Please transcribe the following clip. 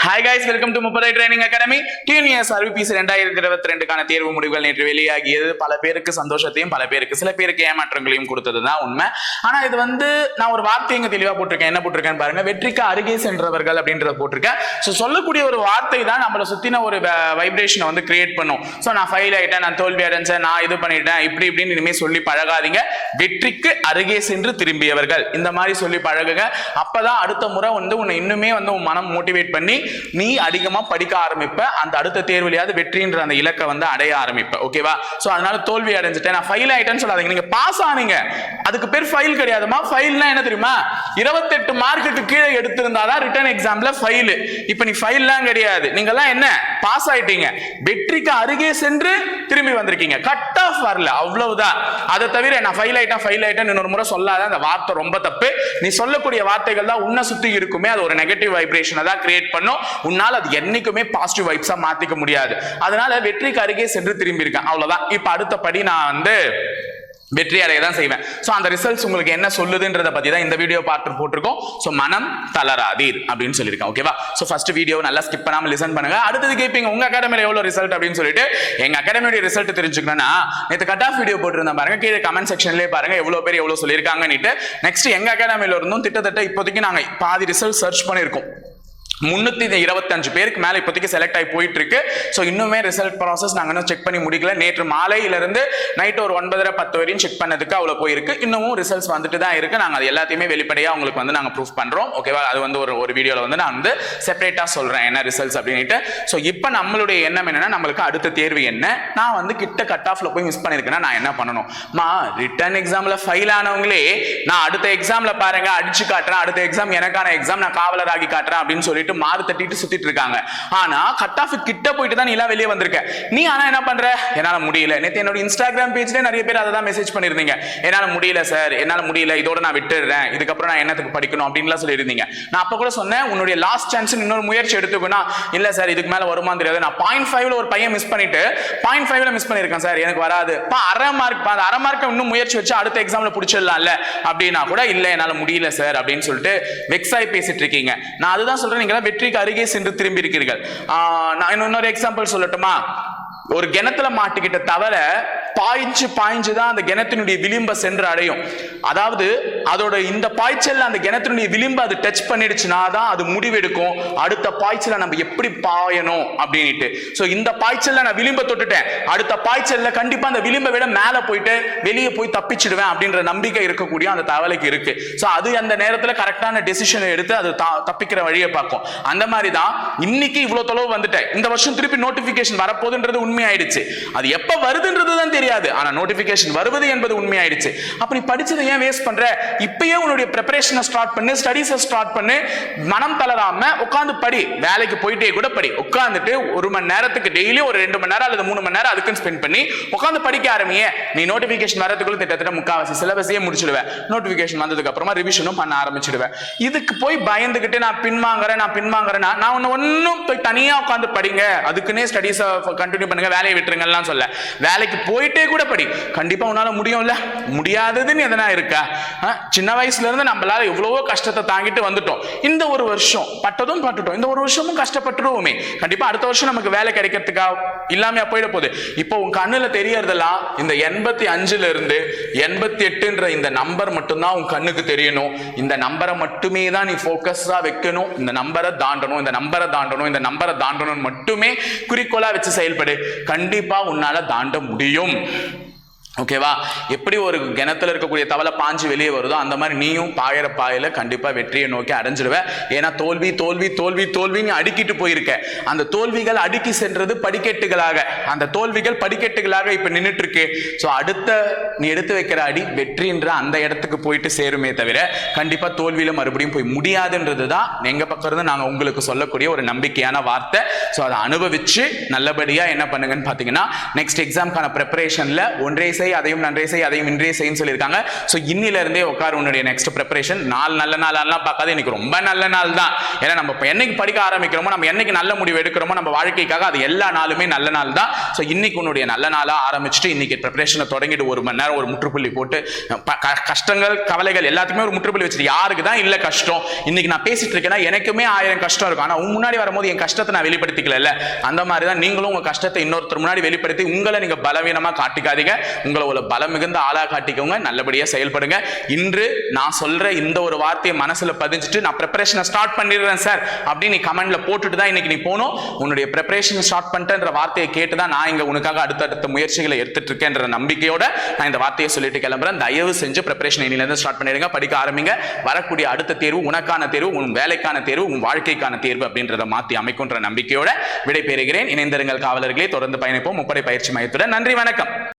Hi guys, welcome to Muppadai Training Academy. TNS RVPC 2022 தேர்வு முடிவுகள் நேற்று வெளியாகியது. பல பேருக்கு சந்தோஷத்தையும் பல பேருக்கு சில பேருக்கு ஏமாற்றங்களையும் கொடுத்ததுதான் உண்மை. ஆனா இது நான் ஒரு வார்த்தை இங்க தெளிவா போட்டிருக்கேன். என்ன போட்டிருக்கேன்னு பாருங்க, வெற்றிக்கு அருகே சென்றவர்கள் அப்படின்றத போட்டிருக்கேன். ஸோ சொல்லக்கூடிய ஒரு வார்த்தை தான் நம்மளை சுத்தின ஒரு வைப்ரேஷனை கிரியேட் பண்ணும். ஸோ நான் ஃபெயில் ஆயிட்டேன், நான் தோல்வி அடைஞ்சேன், நான் இது பண்ணிட்டேன், இப்படின்னு இனிமேல் சொல்லி பழகாதீங்க. வெற்றிக்கு அருகே சென்று திரும்பியவர்கள் இந்த மாதிரி சொல்லி பழகுங்க. அப்பதான் அடுத்த முறை உன்னை இன்னுமே உன் மனம் மோட்டிவேட் பண்ணி நீ அதிகமா படிக்க ஆரம்பிப்ப. அந்த அடுத்த தேர்வுலையாவது வெற்றின்ற அந்த இலக்கை அடைய ஆரம்பிப்ப. ஓகேவா? சோ அதனால தோல்வி அடைஞ்சிட்டேன், நான் ஃபெயில் ஆயிட்டேன்னு சொல்லாதீங்க. நீங்க பாஸ் ஆனீங்க, அதுக்கு பேர் ஃபெயில் கிடையாதுமா. ஃபெயில்னா என்ன தெரியுமா? 28 மார்க்குக்கு கீழே எடுத்திருந்தாதான் ரிட்டன் எக்ஸாம்ல ஃபெயில். இப்ப நீ ஃபெயில்லாம் கிடையாது, நீங்க எல்லாம் என்ன பாஸ் ஆயிட்டீங்க. வெற்றிக்கு அருகே சென்று திரும்பி வந்திருக்கீங்க. கட் ஆஃப் வரல, அவ்வளவுதான். அதை தவிர நான் ஃபெயில் ஆயிட்டேன் இன்னொரு முறை சொல்லாத. அந்த வார்த்தை ரொம்ப தப்பு. நீ சொல்லக்கூடிய வார்த்தைகள் தான் உன்னை சுத்தி இருக்குமே, அது ஒரு நெகட்டிவ் வைப்ரேஷனை தான் கிரியேட் பண்ணும். உன்னால அது என்னைக்குமே பாசிட்டிவ் வைப்ஸா மாத்திக்க முடியாது. அதனால வெற்றிக்கு அருகே சென்று திரும்பி இருக்கேன், அவ்வளவுதான். இப்ப அடுத்தபடி நான் வெற்றி அடைய தான் செய்வேன். சோ அந்த ரிசல்ட்ஸ் உங்களுக்கு என்ன சொல்லுதுன்றத பத்தி தான் இந்த வீடியோ பார்த்து போட்டிருக்கோம். சோ மனம் தளராதீர் அப்படின்னு சொல்லியிருக்கேன். ஓகேவா? சோ ஃபர்ஸ்ட் வீடியோ நல்லா ஸ்கிப் பண்ணாம லிசன் பண்ணுங்க. அடுத்தது கேட்பீங்க, உங்க அகாடமில எவ்வளவு ரிசல்ட் அப்படின்னு சொல்லிட்டு. எங்க அகாடமியோட ரிசல்ட் தெரிஞ்சுக்கணும்னா நேற்று கட் ஆஃப் வீடியோ போட்டிருந்தேன் பாருங்க, கீழே கமெண்ட் செக்ஷன்லேயே பாருங்க எவ்வளவு பேர் எவ்வளவு சொல்லியிருக்காங்கன்னு. நெக்ஸ்ட் எங்க அகாடமில இருந்தும் கிட்டத்தட்ட இப்போதைக்கு நாங்க பாதி ரிசல்ட் சர்ச் பண்ணியிருக்கோம். 325 பேருக்கு மேல இப்போதைக்கு செலக்ட் ஆகி போயிட்டு இருக்கு. ஸோ இன்னுமே ரிசல்ட் ப்ராசஸ் நாங்கள் இன்னும் செக் பண்ணி முடிக்கல. நேற்று மாலையிலிருந்து நைட் ஒரு 9:30-10 வரையும் செக் பண்ணதுக்கு அவ்வளோ போயிருக்கு. இன்னமும் ரிசல்ட்ஸ் வந்துட்டு தான் இருக்கு. நாங்கள் அது எல்லாத்தையுமே வெளிப்படையாக உங்களுக்கு நாங்கள் ப்ரூஃப் பண்றோம். ஓகேவா? அது ஒரு வீடியோவில் நான் செப்பரேட்டா சொல்றேன் என்ன ரிசல்ட்ஸ் அப்படின்ட்டு. ஸோ இப்போ நம்மளுடைய எண்ணம் என்னன்னா, நம்மளுக்கு அடுத்த தேர்வு என்ன, நான் கிட்ட கட் ஆஃப்ல போய் மிஸ் பண்ணிருக்கேன்னா நான் என்ன பண்ணணும்? ரிட்டன் எக்ஸாம்ல ஃபெயில் ஆனவங்களே நான் அடுத்த எக்ஸாம்ல பாருங்க அடிச்சு காட்டுறேன், அடுத்த எக்ஸாம் எனக்கான எக்ஸாம், நான் காவலராகி காட்டுறேன் அப்படின்னு சொல்லிட்டு மாறு தட்டிட்டு சுத்திட்டு இருக்காங்க. ஆனா கட் ஆஃப் கிட்ட போயிட்டு தான் நீ எல்லாம் வெளியே வந்திருக்க. நீ ஆனா என்ன பண்ற? என்னால முடியல. நேத்து என்னோட இன்ஸ்டாகிராம் பேஜ்ல நிறைய பேர் அதை தான் மெசேஜ் பண்ணிருந்தீங்க. என்னால முடியல சார், என்னால முடியல, இதோட நான் விட்டுறேன், இதுக்கப்புறம் நான் என்னத்துக்கு படிக்கணும் அப்படின்னு சொல்லி இருந்தீங்க. நான் அப்ப கூட சொன்னேன், உன்னுடைய லாஸ்ட் சான்ஸ் இன்னொரு முயற்சி எடுத்துக்கணும். இல்ல சார் இதுக்கு மேல வருமானு தெரியாது, நான் 0.5ல ஒரு பையன் மிஸ் பண்ணிட்டு 0.5ல மிஸ் பண்ணிருக்கேன் சார், எனக்கு வராது, அரை மார்க் இன்னும் முயற்சி வச்சு அடுத்த எக்ஸாம்ல பிடிச்சிடலாம்ல அப்படின்னா கூட இல்ல என்னால முடியல சார் அப்படின்னு சொல்லிட்டு வெக்ஸாய் பேசிட்டு இருக்கீங்க. நான் அதுதான் சொல்றேன், நீங்க வெற்றிக்கு அருகே சென்று திரும்பி இருக்கிறீர்கள். நான் இன்னொரு எக்ஸாம்பிள் சொல்லட்டுமா? ஒரு கிணத்துல மாட்டிக்கிட்ட தவிர பாய்ஞ்சு தான் அந்த கிணத்தினுடைய விளிம்ப சென்று அடையும். அதாவது அதோட இந்த பாய்ச்சல் அந்த கிணத்தினுடைய விளிம்பு அது டச் பண்ணிடுச்சுன்னா தான் அது முடிவெடுக்கும் அடுத்த பாய்ச்சல நம்ம எப்படி பாயணும் அப்படின்ட்டு. சோ இந்த பாய்ச்சல்ல நான் விளிம்ப தொட்டுட்டேன், அடுத்த பாய்ச்சல்ல கண்டிப்பா அந்த விளிம்பை விட மேல போயிட்டு வெளியே போய் தப்பிச்சிடுவேன் அப்படின்ற நம்பிக்கை இருக்கக்கூடிய அந்த தவளைக்கு இருக்கு. சோ அது அந்த நேரத்துல கரெக்டான டெசிஷனை எடுத்து அது தப்பிக்கிற வழியை பார்க்கும். அந்த மாதிரி தான் இன்னைக்கு இவ்வளவு தொலைவு வந்துட்டேன். இந்த வருஷம் திருப்பி நோட்டிபிகேஷன் வரப்போகுதுன்றது உண்மையாயிடுச்சு. அது எப்ப வருதுன்றது தான் தெரியாது, ஆனா நோட்டிபிகேஷன் வருவது என்பது உண்மையாயிடுச்சு. அப்ப நீ படிச்சதை ஏன் வேஸ்ட் பண்ற? இப்பயே உன்னுடைய பிரிப்பரேஷனை ஸ்டார்ட் பண்ணு, ஸ்டடீஸை ஸ்டார்ட் பண்ணு. மனம் தளராம உட்கார்ந்து படி. வேலைக்கு போயிட்டே கூட படி. உட்கார்ந்துட்டு 1 மணி நேரத்துக்கு டெய்லி ஒரு 2 மணி நேரம் அல்லது 3 மணி நேரம் அதுக்கு ஸ்பெண்ட் பண்ணி உட்கார்ந்து படிக்க ஆரம்பியே. நீ நோட்டிபிகேஷன் வரதுக்குள்ள கிட்டத்தட்ட முக்காவாசி சிலபஸையே முடிச்சிடுவேன். நோட்டிபிகேஷன் வந்ததுக்கு அப்புறமா ரிவிஷனும் பண்ண ஆரம்பிச்சிடுவேன். இதுக்கு போய் பயந்துகிட்டு நான் பின்வாங்குறேன்னா நான் ஒன்னும் போய் தனியா உட்கார்ந்து படிங்க, அதுக்குன்னே ஸ்டடீஸை கண்டினியூ பண்ணுங்க, வேலையை விட்டுருங்கலாம் சொல்ல. வேலைக்கு போயிட்டே கூட படி. கண்டிப்பா உன்னால முடியும்ல. முடியாததுன்னு எதனா இருக்கா? சின்ன வயசுல இருந்து நம்மளால எவ்வளவோ கஷ்டத்தை தாங்கிட்டு வந்துட்டோம். இந்த ஒரு வருஷம் பட்டுட்டோம், இந்த ஒரு வருஷமும் கஷ்டப்பட்டுருவோமே. கண்டிப்பா அடுத்த வருஷம் நமக்கு வேலை கிடைக்கிறதுக்கா இல்லாம போயிட போகுது. இப்போ உன் கண்ணுல தெரியறதெல்லாம் இந்த 85ல இருந்து 88ன்ற இந்த நம்பர் மட்டும்தான் உன் கண்ணுக்கு தெரியணும். இந்த நம்பரை மட்டுமே தான் நீ போக்கஸா வைக்கணும். இந்த நம்பரை தாண்டணும் மட்டுமே குறிக்கோளா வச்சு செயல்படு. கண்டிப்பா உன்னால தாண்ட முடியும். ஓகேவா? எப்படி ஒரு கிணத்துல இருக்கக்கூடிய தவளை பாஞ்சு வெளியே வருதோ அந்த மாதிரி நீயும் பாயில கண்டிப்பா வெற்றியை நோக்கி அடைஞ்சிடுவ. ஏன்னா தோல்வி நீ அடுக்கிட்டு போயிருக்க. அந்த தோல்விகள் அடுக்கி சென்றது படிக்கட்டுகளாக, அந்த தோல்விகள் படிக்கட்டுகளாக இப்ப நின்றுட்டு இருக்கு. சோ அடுத்த நீ எடுத்து வைக்கிற அடி வெற்றின்ற அந்த இடத்துக்கு போயிட்டு சேருமே தவிர கண்டிப்பா தோல்வியில மறுபடியும் போய் முடியாதுன்றதுதான் எங்க பக்கம் இருந்து நாங்க உங்களுக்கு சொல்லக்கூடிய ஒரு நம்பிக்கையான வார்த்தை. சோ அதை அனுபவிச்சு நல்லபடியா என்ன பண்ணுங்கன்னு பாத்தீங்கன்னா, நெக்ஸ்ட் எக்ஸாம்கான ப்ரிப்பரேஷன்ல ஒன்றே செய், அதையும் நன்றே செய், அதையும் இன்றே செய்யும் சொல்லியிருக்காங்க. ஸோ இன்னில இருந்தே உட்கார் உன்னுடைய நெக்ஸ்ட் ப்ரிப்பரேஷன். நல்ல நாளெல்லாம் பார்க்காது, இன்னைக்கு ரொம்ப நல்ல நாள் தான். ஏன்னா நம்ம என்னைக்கு படிக்க ஆரம்பிக்கிறோமோ, நம்ம என்னைக்கு நல்ல முடிவு எடுக்கிறோமோ நம்ம வாழ்க்கைக்காக, அது எல்லா நாளுமே நல்ல நாள் தான். ஸோ இன்னைக்கு உன்னுடைய நல்ல நாளா ஆரம்பிச்சுட்டு இன்னைக்கு ப்ரிப்பரேஷனை தொடங்கிட்டு 1 மணி நேரம் ஒரு முற்றுப்புள்ளி போட்டு கஷ்டங்கள் கவலைகள் எல்லாத்துக்குமே ஒரு முற்றுப்புள்ளி வச்சுட்டு, யாருக்கு தான் இல்ல கஷ்டம்? இன்னைக்கு நான் பேசிட்டு இருக்கேன்னா எனக்குமே 1000 கஷ்டம் இருக்கும். ஆனா முன்னாடி வரும்போது என் கஷ்டத்தை நான் வெளிப்படுத்திக்கல. அந்த மாதிரி தான் நீங்களும் உங்க கஷ்டத்தை இன்னொருத்தர் முன்னாடி வெளிப்படுத்தி உங்களை நீங்க பலவீனமா காட்டிக்காதீங்க. உங்களை ஒரு பலம் மிகுந்த ஆளா காட்டிக்கோங்க. நல்லபடியா செயல்படுங்க. இன்று நான் சொல்ற இந்த ஒரு வார்த்தையை மனசுல பதிஞ்சிட்டு நான் ப்ரிப்பரேஷனை ஸ்டார்ட் பண்ணிடுறேன் சார் அப்படின்னு நீ கமெண்ட்ல போட்டுட்டு தான் இன்னைக்கு நீ போனோம். உன்னுடைய ப்ரிப்பரேஷன் ஸ்டார்ட் பண்ணிட்டேன்ற வார்த்தையை கேட்டுதான் நான் இங்க உனக்காக அடுத்தடுத்த முயற்சிகளை எடுத்துட்டு இருக்கேன்ற நம்பிக்கையோட நான் இந்த வார்த்தையை சொல்லிட்டு கிளம்புறேன். தயவு செஞ்சு ப்ரிப்பரேஷன் இன்னில இருந்து ஸ்டார்ட் பண்ணிடுங்க. படிக்க ஆரம்பிங்க. வரக்கூடிய அடுத்த தேர்வு உனக்கான தேர்வு, உன் வேலைக்கான தேர்வு, உன் வாழ்க்கைக்கான தேர்வு அப்படின்றத மாத்தி அமைக்கும்ன்ற நம்பிக்கையோட விடை பெறுகிறேன். இணைந்திருங்கள் காவலர்களே. தொடர்ந்து பயணிப்போம் முப்படை பயிற்சி மையத்துடன். நன்றி, வணக்கம்.